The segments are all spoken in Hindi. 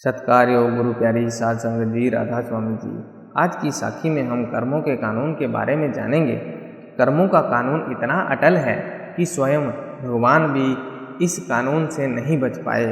सत्कार योग गुरु प्यारी साध संगत जी, राधा स्वामी जी। आज की साखी में हम कर्मों के कानून के बारे में जानेंगे। कर्मों का कानून इतना अटल है कि स्वयं भगवान भी इस कानून से नहीं बच पाए,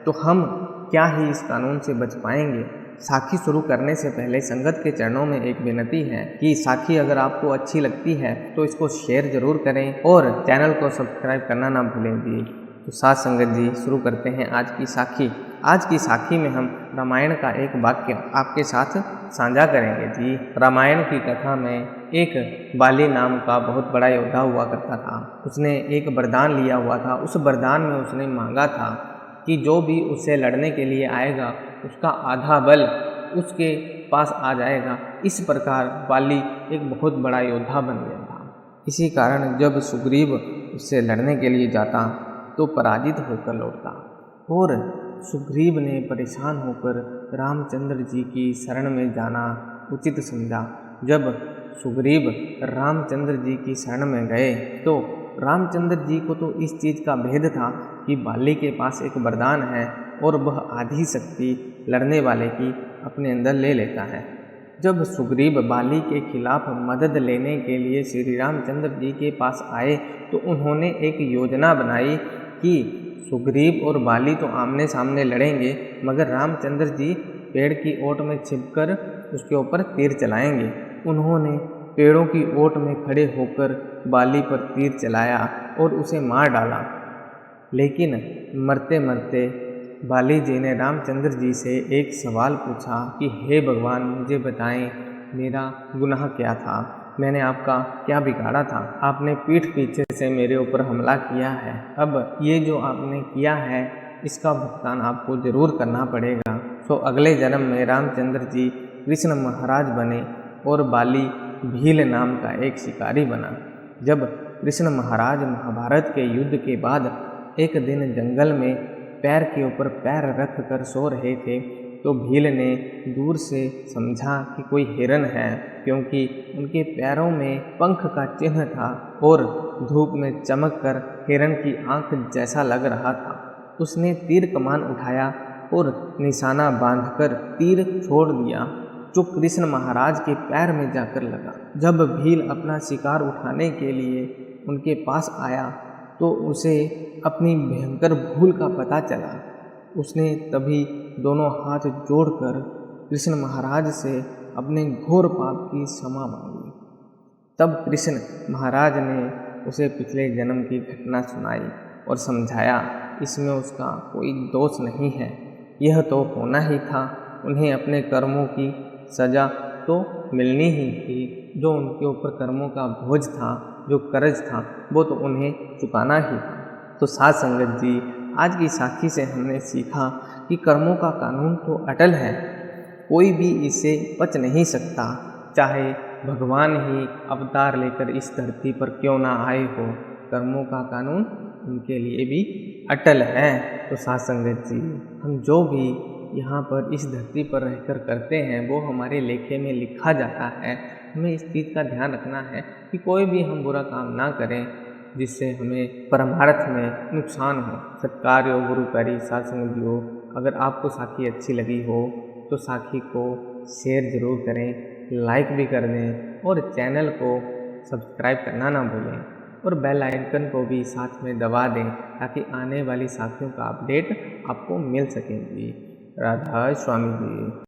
तो हम क्या ही इस कानून से बच पाएंगे। साखी शुरू करने से पहले संगत के चरणों में एक विनती है कि साखी अगर आपको अच्छी लगती है तो इसको शेयर जरूर करें और चैनल को सब्सक्राइब करना ना भूलें जी। तो साथ संगत जी शुरू करते हैं आज की साखी। आज की साखी में हम रामायण का एक वाक्य आपके साथ साझा करेंगे जी। रामायण की कथा में एक बाली नाम का बहुत बड़ा योद्धा हुआ करता था। उसने एक वरदान लिया हुआ था। उस वरदान में उसने मांगा था कि जो भी उससे लड़ने के लिए आएगा उसका आधा बल उसके पास आ जाएगा। इस प्रकार बाली एक बहुत बड़ा योद्धा बन गया था। इसी कारण जब सुग्रीव उससे लड़ने के लिए जाता तो पराजित होकर लौटता और सुग्रीव ने परेशान होकर रामचंद्र जी की शरण में जाना उचित समझा। जब सुग्रीव रामचंद्र जी की शरण में गए तो रामचंद्र जी को तो इस चीज़ का भेद था कि बाली के पास एक वरदान है और वह आधी शक्ति लड़ने वाले की अपने अंदर ले लेता है। जब सुग्रीव बाली के खिलाफ मदद लेने के लिए श्री रामचंद्र जी के पास आए तो उन्होंने एक योजना बनाई कि सुग्रीव और बाली तो आमने सामने लड़ेंगे, मगर रामचंद्र जी पेड़ की ओट में छिपकर उसके ऊपर तीर चलाएंगे। उन्होंने पेड़ों की ओट में खड़े होकर बाली पर तीर चलाया और उसे मार डाला। लेकिन मरते मरते बाली जी ने रामचंद्र जी से एक सवाल पूछा कि हे भगवान, मुझे बताएं मेरा गुनाह क्या था, मैंने आपका क्या बिगाड़ा था। आपने पीठ पीछे से मेरे ऊपर हमला किया है। अब ये जो आपने किया है इसका भुगतान आपको जरूर करना पड़ेगा। तो अगले जन्म में रामचंद्र जी कृष्ण महाराज बने और बाली भील नाम का एक शिकारी बना। जब कृष्ण महाराज महाभारत के युद्ध के बाद एक दिन जंगल में पैर के ऊपर पैर रख कर सो रहे थे तो भील ने दूर से समझा कि कोई हिरन है, क्योंकि उनके पैरों में पंख का चिन्ह था और धूप में चमक कर हिरन की आंख जैसा लग रहा था। उसने तीर कमान उठाया और निशाना बांधकर तीर छोड़ दिया जो कृष्ण महाराज के पैर में जाकर लगा। जब भील अपना शिकार उठाने के लिए उनके पास आया तो उसे अपनी भयंकर भूल का पता चला। उसने तभी दोनों हाथ जोड़कर कृष्ण महाराज से अपने घोर पाप की क्षमा मांगी। तब कृष्ण महाराज ने उसे पिछले जन्म की घटना सुनाई और समझाया इसमें उसका कोई दोष नहीं है, यह तो होना ही था। उन्हें अपने कर्मों की सजा तो मिलनी ही थी। जो उनके ऊपर कर्मों का बोझ था, जो कर्ज था, वो तो उन्हें चुकाना ही था। तो साध संगत जी, आज की साखी से हमने सीखा कि कर्मों का कानून तो अटल है, कोई भी इससे बच नहीं सकता। चाहे भगवान ही अवतार लेकर इस धरती पर क्यों ना आए हो, कर्मों का कानून उनके लिए भी अटल है। तो साध संगत जी, हम जो भी यहाँ पर इस धरती पर रहकर करते हैं वो हमारे लेखे में लिखा जाता है। हमें इस चीज़ का ध्यान रखना है कि कोई भी हम बुरा काम ना करें जिससे हमें परमार्थ में नुकसान हो। सत्कार योग गुरु प्यारी साध संगत हो, अगर आपको साखी अच्छी लगी हो तो साखी को शेयर ज़रूर करें, लाइक भी कर दें और चैनल को सब्सक्राइब करना ना भूलें और बेल आइकन को भी साथ में दबा दें ताकि आने वाली साखियों का अपडेट आपको मिल सकेगी। राधा स्वामी जी।